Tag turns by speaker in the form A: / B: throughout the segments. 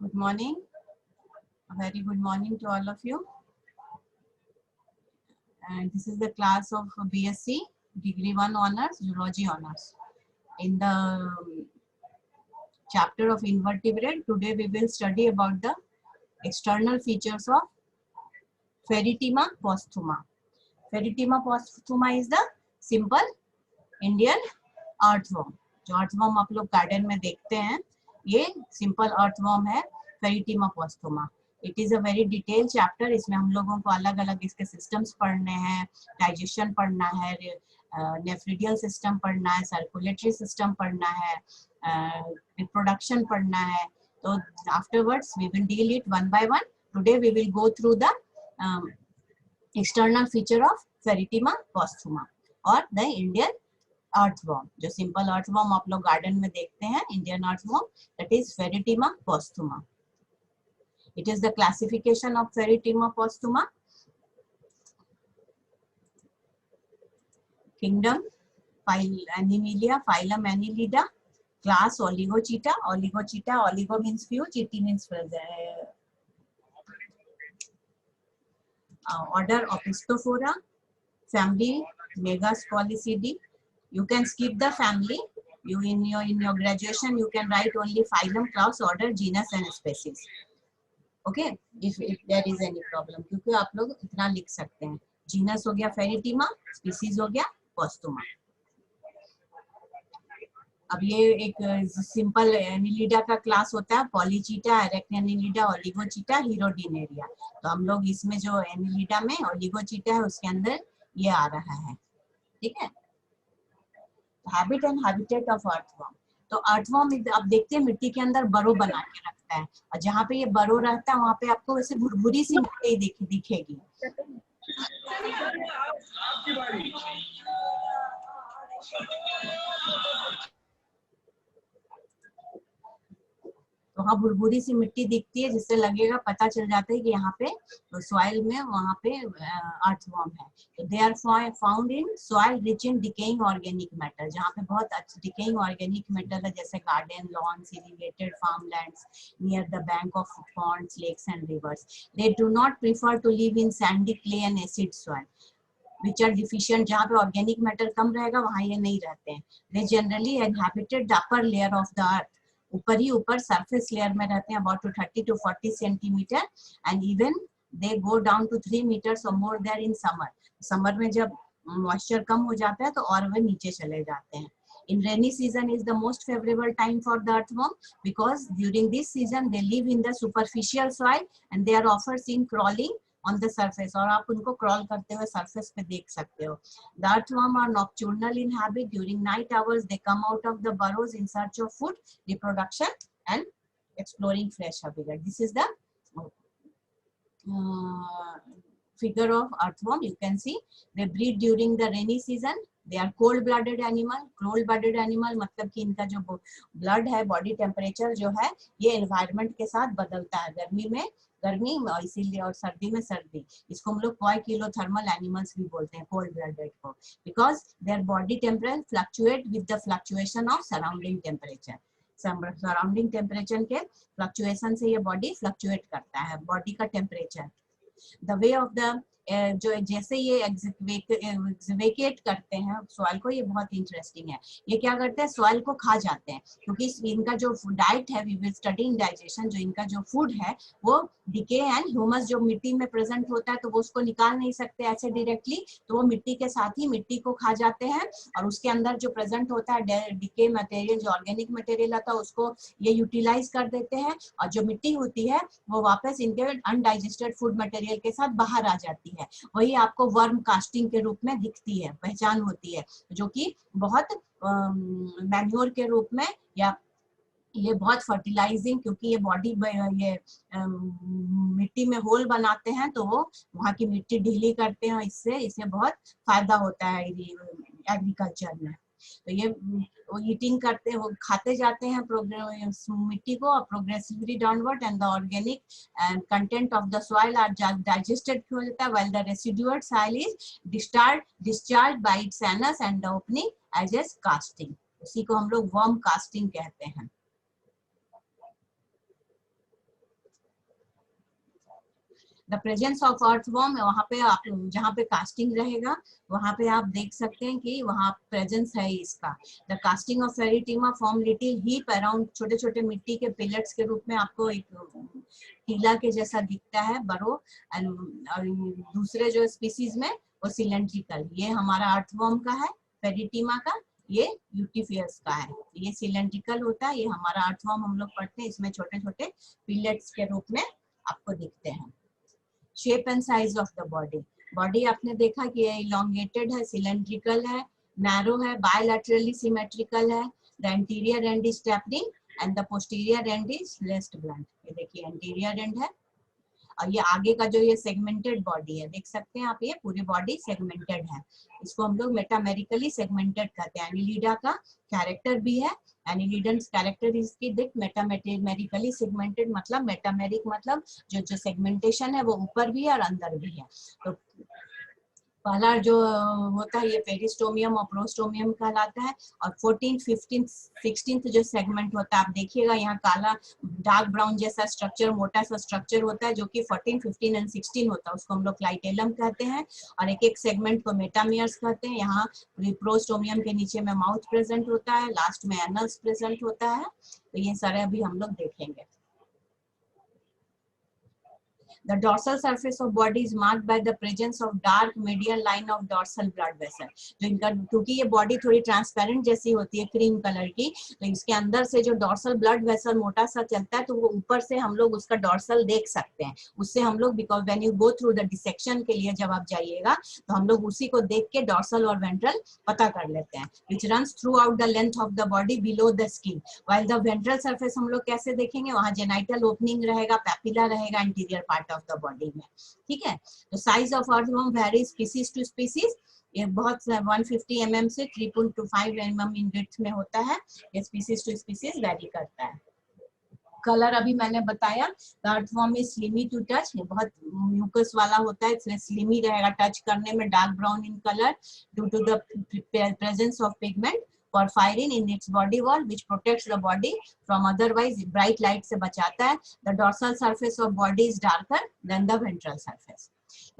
A: Good morning. A very good morning to all of you. And this is the class of BSc Degree 1 Honors, Zoology Honors. In the chapter of invertebrate, today we will study about the external features of Pheretima posthuma. Pheretima posthuma is the simple Indian earthworm. जो earthworm आप लोग garden में देखते हैं, ये simple earthworm है, Pheretima posthuma. It is a very detail chapter. इसमें हम लोगों को अलग अलग इसके सिस्टम्स पढ़ने हैं, डाइजेशन पढ़ना है, नेफ्रिडियल सिस्टम पढ़ना है, सर्कुलेटरी सिस्टम पढ़ना है, रिप्रोडक्शन पढ़ना है. तो afterwards we will deal it one by one. Today we will go through the external feature of Pheretima posthuma और द इंडियन अर्थवर्म. जो सिंपल अर्थवर्म आप लोग गार्डन में देखते हैं, Indian earthworm, that is Pheretima posthuma. It is the classification of Pheretima posthuma. Kingdom, Animalia, phylum Annelida, class Oligochaeta. Oligochaeta, oligo means few, chaetae means order Opisthophora, family Megaspolicidae. You can skip the family. You in your graduation you can write only phylum, class, order, genus and species. Okay, if there is any problem, क्योंकि आप लोग इतना लिख सकते हैं. Genus हो गया Pheretima, species हो गया पोस्थुमा. अब ये एक सिंपल एनिलिडा का क्लास होता है, पॉलीचीटा, एरेक्नेनिलिडा, ओलिगोचीटा, हीरोडिनेरिया. तो हम लोग इसमें जो एनिलिडा में ओलिगोचीटा है उसके अंदर ये आ रहा है. ठीक है. Habit and habitat of earthworm. तो अर्थवर्म आप देखते हैं मिट्टी के अंदर बरो बना के रखता है, और जहाँ पे ये बरो रहता है वहां पे आपको वैसे भुरभुरी सी मिट्टी दिखेगी. तो वहाँ भुरभुरी सी मिट्टी दिखती है, जिससे लगेगा, पता चल जाता है कि यहाँ पे सॉइल में वहाँ पे अर्थवर्म है. तो they are found in soil rich in decaying organic matter. जहाँ पे बहुत अच्छा डिकेइंग ऑर्गेनिक मैटर है, जैसे garden, lawns, irrigated farmlands, near the bank of ponds, lakes and rivers. They do not prefer to live in sandy, clay and acid soil which are deficient. जहाँ पे organic matter कम रहेगा वहाँ ये नहीं रहते हैं. They generally inhabited the upper layer of the earth. ऊपर ही ऊपर सरफेस लेयर में रहते हैं, about 30 to 40 centimetre, and even they go down to 3 meters or more there in summer. Summer में जब मॉइस्चर कम हो जाता है तो और वे नीचे चले जाते हैं. In rainy season is the most favorable time for the earthworm, because during this season they live in the superficial soil and they are often seen crawling on the surface. और आप उनको क्रॉल करते हुए surface पे देख सकते हो. The earthworm are nocturnal in habit. During night hours they come out of the burrows in search of food, reproduction and exploring fresh habitat. This is the figure of earthworm. You can see they breed during the rainy season. They are cold-blooded animal. Cold-blooded animal मतलब कि इनका जो blood है, body temperature जो है, ये environment के साथ बदलता है. गर्मी में गर्मी, इसीलिए, और सर्दी में सर्दी. इसको हम लोग क्वाइकिलोथर्मल एनिमल्स भी बोलते हैं, कोल्ड ब्लडेड को, because their body temperature fluctuate with the fluctuation of surrounding temperature. Surrounding temperature के फ्लक्चुएशन से ये बॉडी फ्लक्चुएट करता है, बॉडी का temperature. The way of the जो जैसे ये एग्जिवेकेट करते हैं सॉइल को, ये बहुत इंटरेस्टिंग है. ये क्या करते हैं, सॉइल को खा जाते हैं, क्योंकि इनका जो डाइट है, we will study in digestion, जो इनका जो फूड है वो डिके एंड ह्यूमस जो मिट्टी में प्रेजेंट होता है, तो वो उसको निकाल नहीं सकते ऐसे डायरेक्टली, तो वो मिट्टी के साथ ही मिट्टी को खा जाते हैं, और उसके अंदर जो प्रेजेंट होता है डिके मटेरियल, जो ऑर्गेनिक मटेरियल आता है, उसको ये यूटिलाइज कर देते हैं, और जो मिट्टी होती है वो वापस इनके अनडाइजेस्टेड फूड मटेरियल के साथ बाहर आ जाती है. वही आपको वर्म कास्टिंग के रूप में दिखती है, पहचान होती है, जो कि बहुत मैन्योर के रूप में, या ये बहुत फर्टिलाइजिंग, क्योंकि ये बॉडी ये मिट्टी में होल बनाते हैं, तो वो वहाँ की मिट्टी ढीली करते हैं, इससे इसे बहुत फायदा होता है एग्रीकल्चर में. तो ये ईटिंग करते, वो खाते जाते हैं मिट्टी को, progressively downward, and the organic content of the soil are digested हो जाता है, while the residual soil is discharge by its anus and the opening as a casting. उसी को हम लोग वर्म कास्टिंग कहते हैं. द प्रेजेंस ऑफ अर्थवॉर्म, वहाँ पे आप जहाँ पे कास्टिंग रहेगा वहाँ पे आप देख सकते हैं कि वहाँ प्रेजेंस है इसका। The casting of फेरिटीमा form little heap around, छोटे छोटे मिट्टी के पिलेट्स के रूप में आपको एक टीला के जैसा दिखता है बरो। एंड दूसरे जो स्पीसीज में वो सिलेंड्रिकल, ये हमारा अर्थवॉर्म का है, फेरिटीमा का, ये यूटिफियस का है। ये सिलेंड्रिकल होता है, ये हमारा अर्थवॉर्म हम लोग पढ़ते हैं, इसमें छोटे छोटे पिलेट्स के रूप में आपको दिखते हैं। Shape and size of the body, body आपने देखा कि ये इलोंगेटेड है, सिलेंड्रिकल है, नैरो है, बायलैटरली सिमेट्रिकल है। The anterior and is tapering and the posterior and is less blunt. ये देखिए एंटीरियर एंड है, और ये आगे का जो ये सेगमेंटेड बॉडी है, देख सकते हैं आप, ये पूरी बॉडी सेगमेंटेड है। इसको हम लोग मेटामेरिकली सेगमेंटेड कहते हैं। एनिलिडा का कैरेक्टर भी है, एनिलिडन्स कैरेक्टर इसकी दिख मेटामेरिकली सेगमेंटेड, मतलब मेटामेरिक मतलब जो सेगमेंटेशन है वो ऊपर भी है और अंदर भी है। तो पहला जो होता है ये पेरिस्टोमियम और प्रोस्टोमियम कहलाता है, और 14th, 15th, 16th जो सेगमेंट होता है, आप देखिएगा यहाँ काला डार्क ब्राउन जैसा स्ट्रक्चर, मोटा सा स्ट्रक्चर होता है, जो कि 14, 15 एंड 16 होता है, उसको हम लोग क्लाइटेलम कहते हैं। और एक एक सेगमेंट को मेटामियर्स कहते हैं। यहाँ प्रोस्टोमियम के नीचे में माउथ प्रेजेंट होता है, लास्ट में एनल्स प्रेजेंट होता है। तो ये सारे अभी हम लोग देखेंगे। The dorsal surface of body is marked by the presence of dark medial line of dorsal blood vessel। जो इनका, क्योंकि ये बॉडी थोड़ी ट्रांसपेरेंट जैसी होती है क्रीम कलर की, तो इसके अंदर से जो डॉर्सल ब्लड वेसल मोटा सा चलता है, तो वो ऊपर से हम लोग उसका डॉर्सल देख सकते हैं। उससे हम लोग, because when you go through the dissection के लिए जब आप जाइएगा तो हम लोग उसी को देख के डॉर्सल और वेंट्रल पता कर लेते हैं, which runs throughout the length of the body below the skin। while the ventral surface हम लोग कैसे देखेंगे, वहाँ जेनाइटल ओपनिंग रहेगा, पैपिला रहेगा interior part of the body में। ठीक है, तो size of earthworm very species to species. ये बहुत 150 mm से 3.25 mm इन विड्थ में होता है। ये स्पीसीज टू स्पीसीज वेरी करता है। कलर अभी मैंने बताया, earthworm is slimy to touch, बहुत म्यूकस वाला होता है, इसलिए स्लिमी रहेगा टच करने में, dark brown in colour due to the presence of pigment porphyrin in its body wall which protects the body from otherwise bright light से बचाता है। The dorsal surface of body is darker than the ventral surface।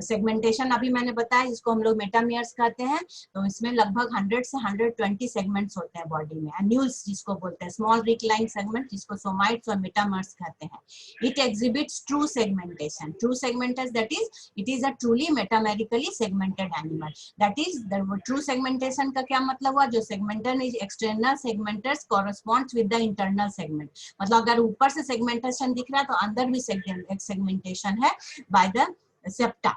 A: Segmentation अभी मैंने बताया, जिसको हम लोग मेटामियर्स कहते हैं। तो इसमें लगभग 100 से 120 सेगमेंट्स होते हैं बॉडी में। एन्यूल्स जिसको बोलते हैं, स्मॉल रिक्लाइन सेगमेंट, जिसको सोमाइट्स और मेटामर्स कहते हैं। It exhibits true segmentation. True segmentation that is it is a truly metamerically segmented animal. That is the true segmentation का क्या मतलब हुआ, जो segmentation is external segments corresponds with the internal segment. मतलब अगर ऊपर से सेगमेंटेशन दिख रहा है तो अंदर भी सेगमेंटेशन है by the septa।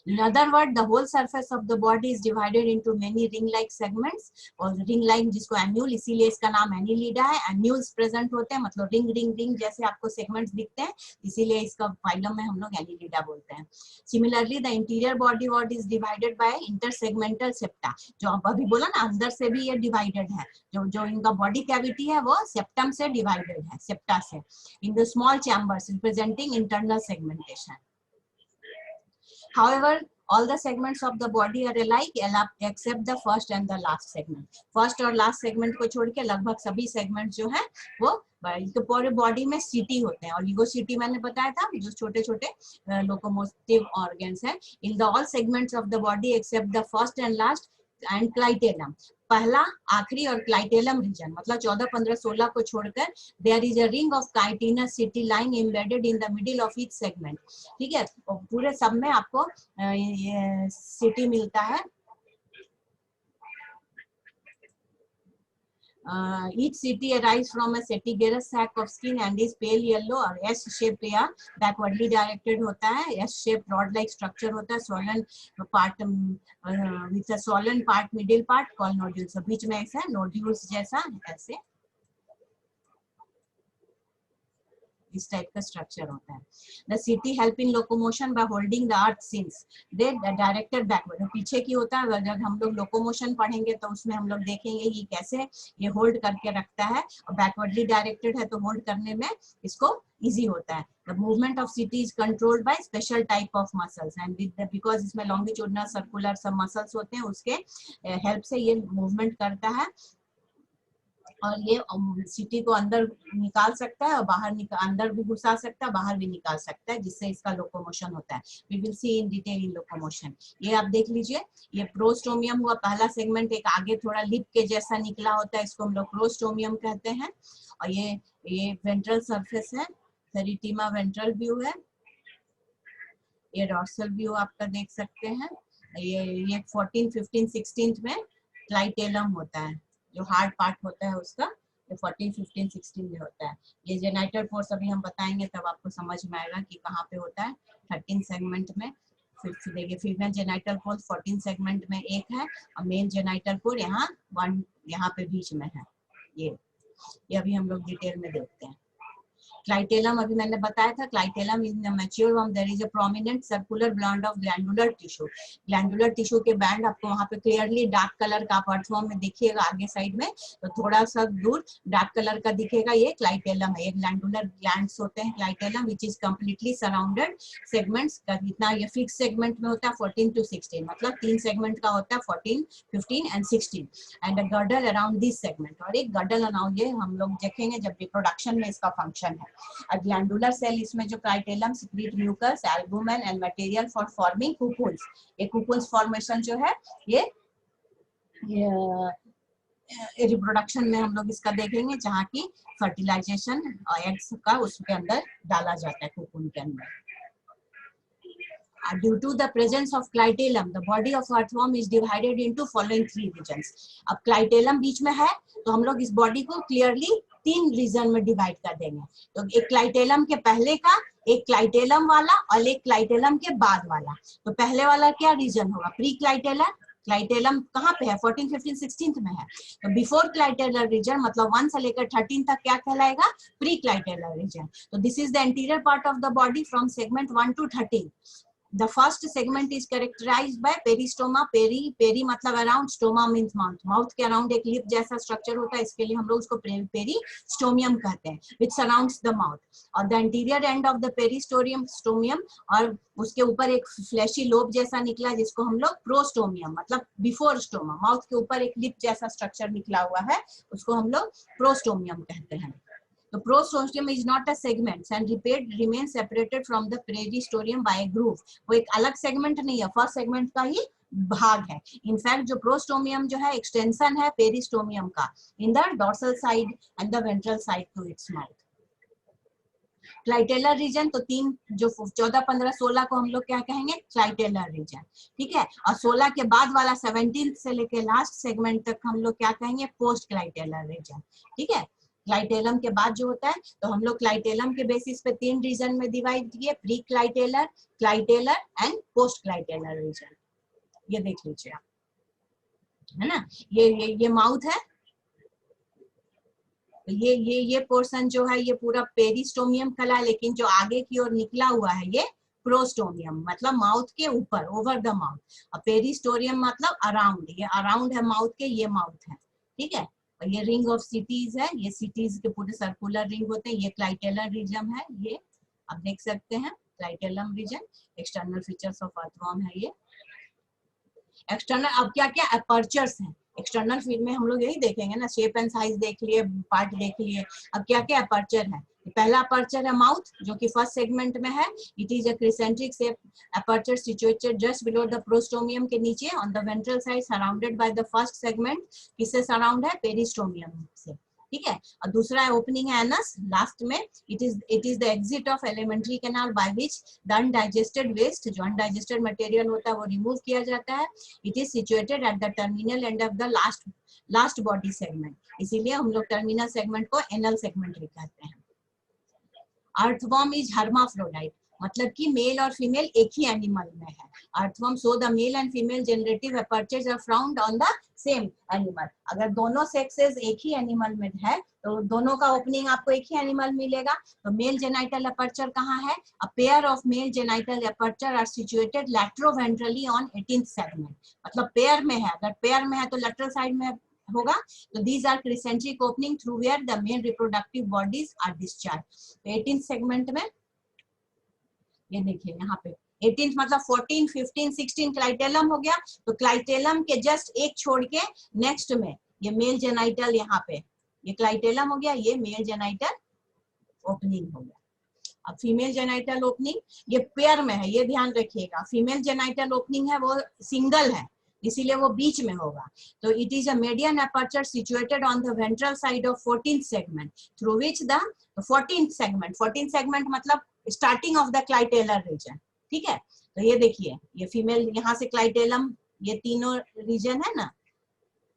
A: In other words, the whole surface of the body is divided into many ring-like segments, और ring-like जिसको annule, इसीलिए इसका नाम annelida है। annules present होते हैं, मतलब ring जैसे आपको segments दिखते हैं, इसीलिए इसका phylum में हम लोग annelida बोलते हैं। Similarly, the interior body wall is divided by intersegmental septa। जो आप अभी बोला ना, अंदर से भी ये divided है, जो इनका body cavity है वो septum से divided है, septa से, in the small chambers representing internal segmentation। However, all the segments of the body are alike except the first and the last segment। First और लास्ट सेगमेंट को छोड़ के लगभग सभी सेगमेंट जो है वो तो पूरे बॉडी में सीटी होते हैं। और लिगोसिटी मैंने बताया था, जो छोटे छोटे लोकोमोटिव ऑर्गन्स हैं। In the all segments of the body except the first and last and clitellum, पहला आखिरी और क्लाइटेलम रीजन, मतलब 14, 15, 16 को छोड़कर, there is a ring of chitinous setae line embedded in the middle of each segment. ठीक है, पूरे सब में आपको सिटी मिलता है। each city arrives from a setigerous sac of skin and is pale yellow और S shaped या backwardly directed होता है। S shaped rod like structure होता है, swollen part with a swollen part middle part called nodules। बीच में ऐसा nodules जैसा ऐसे इस टाइप का स्ट्रक्चर होता है। The city help in locomotion by holding the earth since they directed backward। पीछे की होता है, जब हम लोग लोकोमोशन पढ़ेंगे तो उसमें हम लोग देखेंगे ये कैसे ये होल्ड करके रखता है, और बैकवर्डली डायरेक्टेड है तो होल्ड करने में इसको इजी होता है। The movement of city is controlled by special type of muscles and because इसमें longitudinal circular सब muscles होते हैं, उसके हेल्प से ये मूवमेंट करता है। और ये सिटी को अंदर निकाल सकता है और अंदर भी घुसा सकता है, बाहर भी निकाल सकता है, जिससे इसका लोकोमोशन होता है। We will see in detail in locomotion. ये आप देख लीजिए, ये प्रोस्टोमियम हुआ पहला सेगमेंट, एक आगे थोड़ा लिप के जैसा निकला होता है, इसको हम लोग प्रोस्टोमियम कहते हैं। और ये वेंट्रल सरफेस है, पेरिटीमा वेंट्रल व्यू है। ये डॉर्सल व्यू आपका देख सकते हैं। ये 14, 15, 16 में क्लाइटेलम होता है, जो हार्ड पार्ट होता है उसका, ये 14, 15, 16 में होता है। ये जेनाइटल फोर्स अभी हम बताएंगे तब आपको समझ में आएगा कि कहाँ पे होता है। 13 सेगमेंट में देखिए, फीमेल जेनाइटल फोर्स 14 सेगमेंट में एक है, और मेल जेनाइटल फोर्स यहाँ 1 यहाँ पे बीच में है। ये अभी हम लोग डिटेल में देखते हैं। क्लाइटेलम अभी मैंने बताया था, clitellum in the mature form there is a prominent circular band of glandular tissue. Glandular tissue के बैंड आपको वहां पे क्लियरली डार्क कलर का अर्थ फॉर्म में दिखिएगा आगे साइड में, तो थोड़ा सा दूर डार्क कलर का दिखेगा, ये क्लाइटेलम है। ये ग्लैंडुलर ग्लैंड्स होते हैं clitellum, which is completely surrounded segments का। इतना ये फिक्स सेगमेंट में होता है 14 to 16, मतलब 3 सेगमेंट का होता है 14, 15 and 16, and a girdle around this segment, और एक गर्डल अराउंड, ये हम लोग देखेंगे जब रिप्रोडक्शन में इसका फंक्शन है। A glandular cell, इसमें जो clitellum secrete mucus, albumin and material for forming cocoons। ये cocoons formation जो है ये रिप्रोडक्शन में हम लोग इसका देखेंगे, जहाँ की फर्टिलाइजेशन एग्स का उसके अंदर डाला जाता है, कोकून के अंदर। Due to the presence of clitellum, the body of earthworm is divided into following 3 regions। अब क्लाइटेलम बीच में है तो हम लोग इस बॉडी को क्लियरली 3 रीजन में डिवाइड कर देंगे। तो एक क्लाइटेलम के पहले का, एक क्लाइटेलम वाला और एक क्लाइटेलम के बाद वाला। तो पहले वाला क्या रीजन होगा? Pre clitellar. क्लाइटेलम कहाँ पे है? 14, 15, 16 में है। तो बिफोर क्लाइटेलर रीजन मतलब 1 से लेकर 13 तक क्या कहलाएगा? Pre clitellar region. तो this is the anterior part of the body from segment 1 to 13। The first segment is characterized by peristoma। Peri मतलब around, stoma means mouth. Mouth के अराउंड एक लिप जैसा स्ट्रक्चर होता है, इसके लिए हम लोग उसको पेरिस्टोमियम कहते हैं, which surrounds the mouth। और the anterior end of the peristomium, और उसके ऊपर एक फ्लैशी लोब जैसा निकला जिसको हम लोग प्रोस्टोमियम मतलब बिफोर स्टोमा, माउथ के ऊपर एक लिप जैसा स्ट्रक्चर निकला हुआ है उसको हम लोग प्रोस्टोमियम कहते हैं। The prostomium is not a segment and remains separated from the peristorium by a groove। वो एक अलग सेगमेंट नहीं है, फर्स्ट सेगमेंट का ही भाग है। इनफैक्ट जो प्रोस्टोमियम जो है एक्सटेंशन है पेरिस्टोमियम का in the dorsal side and the ventral side to its mouth. Clitellar region तो 3 जो 14, 15, 16 को हम लोग क्या कहेंगे? क्लाइटेलर रीजन, ठीक है। और 16 के बाद वाला 17 से लेके लास्ट सेगमेंट तक हम लोग क्या कहेंगे? पोस्ट क्लाइटेलर रीजन, ठीक है। क्लाइटेलम के बाद जो होता है तो हम लोग क्लाइटेलम के बेसिस पे 3 रीजन में डिवाइड किए, pre clitellar, clitellar and post clitellar region. ये देख लीजिए आप, है ना। ये माउथ है, ये पोर्शन जो है ये पूरा पेरिस्टोमियम कला, लेकिन जो आगे की ओर निकला हुआ है ये प्रोस्टोमियम मतलब माउथ के ऊपर, ओवर द माउथ। और पेरिस्टोरियम मतलब अराउंड, ये अराउंड है माउथ के, ये माउथ है, ठीक है। ये रिंग ऑफ सिटीज है, ये सिटीज के पूरे सर्कुलर रिंग होते हैं। ये क्लाइटेलर रीजन है, ये आप देख सकते हैं clitellum region. External features of earthworm है ये एक्सटर्नल। अब क्या क्या अपर्चर्स हैं एक्सटर्नल फील्ड में, हम लोग यही देखेंगे ना, शेप एंड साइज देख लिए, पार्ट देख लिए। अब क्या क्या अपर्चर है? पहला अपर्चर है माउथ, जो कि फर्स्ट सेगमेंट में है। It is a crescentic shape aperture situated just below the prostomium के नीचे on the ventral side, surrounded by the first segment. किससे सराउंड है? पेरिस्टोमियम से, ठीक है। और दूसरा ओपनिंग है एनस लास्ट में। It is the exit of alimentary canal by which the undigested waste, जो अनडाइजेस्टेड मटेरियल होता है वो रिमूव किया जाता है। It is situated at the terminal end of the last body segment, इसीलिए हम लोग टर्मिनल सेगमेंट को एनल सेगमेंट भी कहते हैं। अर्थवर्म इज हर्माफ्रोडाइट, मतलब कि मेल और फीमेल एक ही एनिमल में है। Earthworm so the male and female generative apertures are found on the same animal. अगर दोनों सेक्सेस एक ही एनिमल में है तो दोनों का ओपनिंग आपको एक ही एनिमल मिलेगा। तो मेल जेनाइटल अपर्चर कहाँ है? A pair of male genital aperture are situated lateroventrally on 18th segment, मतलब पेयर में है। अगर पेयर में है तो लेटरल साइड में होगा। तो these are concentric opening through where the male reproductive bodies are discharged। तो 18th सेगमेंट में ये देखिए यहाँ पे 18th मतलब 14, 15, 16 क्लाइटेलम हो गया। तो क्लाइटेलम के जस्ट एक छोड़ के नेक्स्ट में ये मेल जेनाइटल यहाँ पे ये क्लाइटेलम हो गया, ये मेल जेनाइटल ओपनिंग हो गया। अब फीमेल जेनाइटल ओपनिंग ये पेयर में है, ये ध्यान रखिएगा। फीमेल जेनाइटल ओपनिंग है वो सिंगल है, इसीलिए वो बीच में होगा। तो it is a median aperture situated on the ventral side of 14th segment through which the 14th segment मतलब starting of the clitellar region. ठीक है, तो ये देखिए, ये फीमेल यहाँ से क्लाइटेलम, ये तीनों रीजन है ना,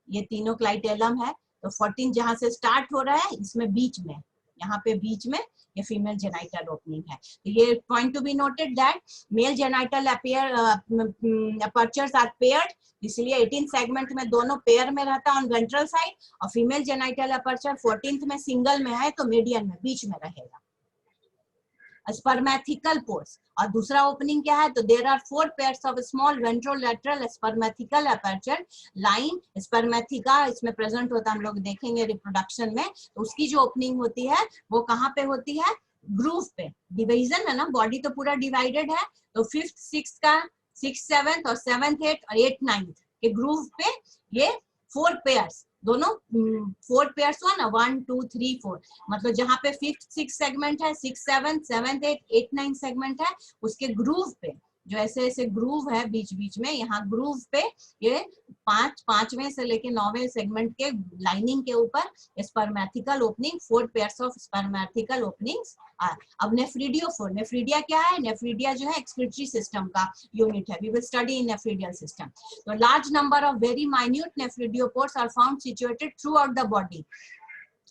A: ये तीनों क्लाइटेलम है। तो 14 जहां से स्टार्ट हो रहा है, इसमें बीच में, यहाँ पे बीच में ये फीमेल जेनाइटल ओपनिंग है। तो ये point to be noted that male genital apertures are paired, इसलिए 18th सेगमेंट में दोनों पेयर में रहता है ऑन वेंट्रल साइड, और फीमेल जेनाइटल अपर्चर 14th में सिंगल में है, तो मीडियन में, बीच में रहेगा। स्पर्मेथिकल पोर्स, और दूसरा ओपनिंग क्या है, तो there are 4 pairs of small ventrolateral spermathecal aperture line spermatheca इसमें प्रेजेंट होता है, हम लोग देखेंगे रिप्रोडक्शन में। तो उसकी जो ओपनिंग होती है वो कहाँ पे होती है, ग्रूव पे। डिवीजन है ना, बॉडी तो पूरा डिवाइडेड है, तो 5th 6th का 6th 7th और 7th 8th और 8th 9th के ग्रूव पे ये 4 पेयर्स, दोनों 4 पेयर्स हुआ ना, 1 2 3 4, मतलब जहां पे 5th 6th सेगमेंट है, 6th 7th 7th 8th 8th 9th segment है, उसके ग्रूव पे जो ऐसे ऐसे ग्रूव है बीच बीच में, यहाँ ग्रूव पे ये 5वें से लेके 9वें सेगमेंट के लाइनिंग के ऊपर spermathecal opening, 4 pairs of spermathecal openings. अब नेफ्रिडियोफोर, नेफ्रिडिया क्या है, नेफ्रिडिया जो है एक्सक्रीटरी सिस्टम का यूनिट है, we will study in nephridial system. तो large number of very minute nephridiopores are found situated throughout the body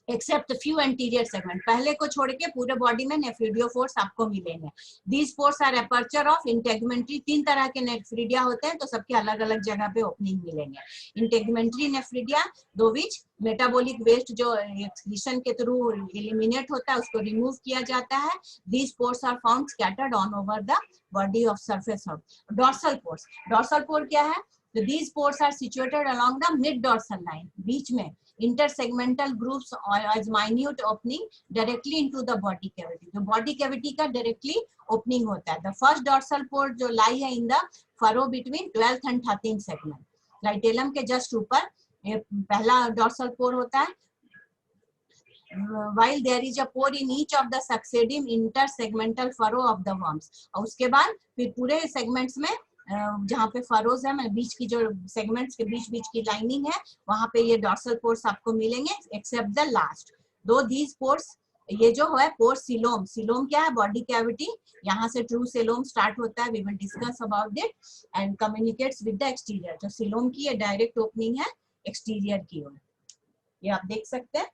A: except few anterior segment, पहले को छोड़ के पूरे बॉडी में नेफ्रिडियोफोर्स आपको मिलेंगे। These pores are aperture of integumentary, 3 तरह के नेफ्रिडिया होते हैं, तो सबके अलग अलग जगह पे ओपनिंग मिलेंगे। इंटेगमेंट्री नेफ्रिडिया दो विच मेटाबॉलिक वेस्ट जो एक्सक्रीशन के थ्रू एलिमिनेट होता है उसको रिमूव किया जाता है। These pores are found scattered on over the body of surface of dorsal pores. Dorsal pore क्या है, तो these pores are situated along the mid dorsal line, बीच में intersegmental grooves or as minute opening directly into the body cavity, तो body cavity का directly opening होता है। The first dorsal pore जो lie है in the furrow between 12th and 13th segment, clitellum के just ऊपर ये पहला dorsal pore होता है। While there is a pore in each of the succeeding intersegmental furrow of the worms, और उसके बाद फिर पूरे segments में जहाँ पे फरोज है, मैं बीच की जो सेगमेंट्स के बीच बीच की लाइनिंग है, वहां पे ये डॉर्सल पोर्स आपको मिलेंगे एक्सेप्ट द लास्ट दो दीज पोर्स। ये जो है पोर सिलोम, सिलोम क्या है, बॉडी कैविटी, यहाँ से ट्रू सिलोम स्टार्ट होता है, we will discuss about it, and communicates with the exterior. तो सिलोम की ये डायरेक्ट ओपनिंग है एक्सटीरियर की ओर, ये आप देख सकते हैं।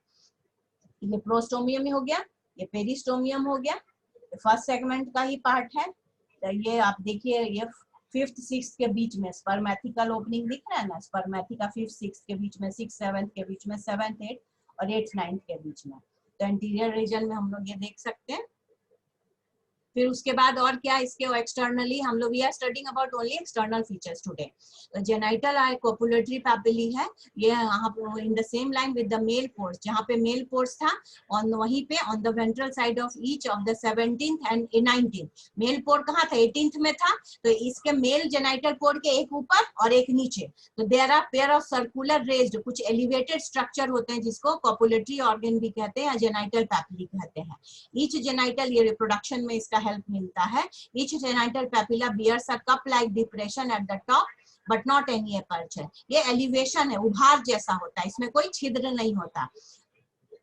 A: ये प्रोस्टोमियम हो गया, ये पेरिस्टोमियम हो गया, फर्स्ट सेगमेंट का ही पार्ट है। तो ये आप देखिए, ये 5th 6th के बीच में स्पर्मेथिकल ओपनिंग दिख रहा है ना, स्पर्मेथिका 5th 6th के बीच में, 6th 7th के बीच में, 7th 8th और 8th 9th के बीच में। तो इंटीरियर रीजन में हम लोग ये देख सकते हैं। फिर उसके बाद और क्या इसके एक्सटर्नली हम लोग we are studying about only external features today. तो जेनाइटल आई कोपुलेटरी पैपिली है, ये यहाँ in the same line with the male pores, जहाँ पे मेल पोर्स था ऑन वहीं पे on the ventral side of each of the 17th and 19th। Male pore कहाँ था, 18th में था, तो इसके मेल जेनाइटल पोर के एक ऊपर और एक नीचे। तो there are pair of circular raised, कुछ एलिवेटेड स्ट्रक्चर होते हैं जिसको कोपुलेटरी ऑर्गन भी कहते हैं या जेनाइटल पैपिली कहते हैं। ईच जेनाइटल, ये रिप्रोडक्शन में इसका हेल्प मिलता है। Each genital papilla bears a cup-like depression at the top, but not any aperture. ये elevation है, उभार जैसा होता है, इसमें कोई छिद्र नहीं होता।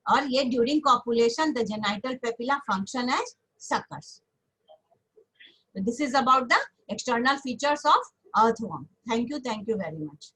A: और ये during copulation the genital papilla function as suckers. So this is about the external features of earthworm. Thank you very much.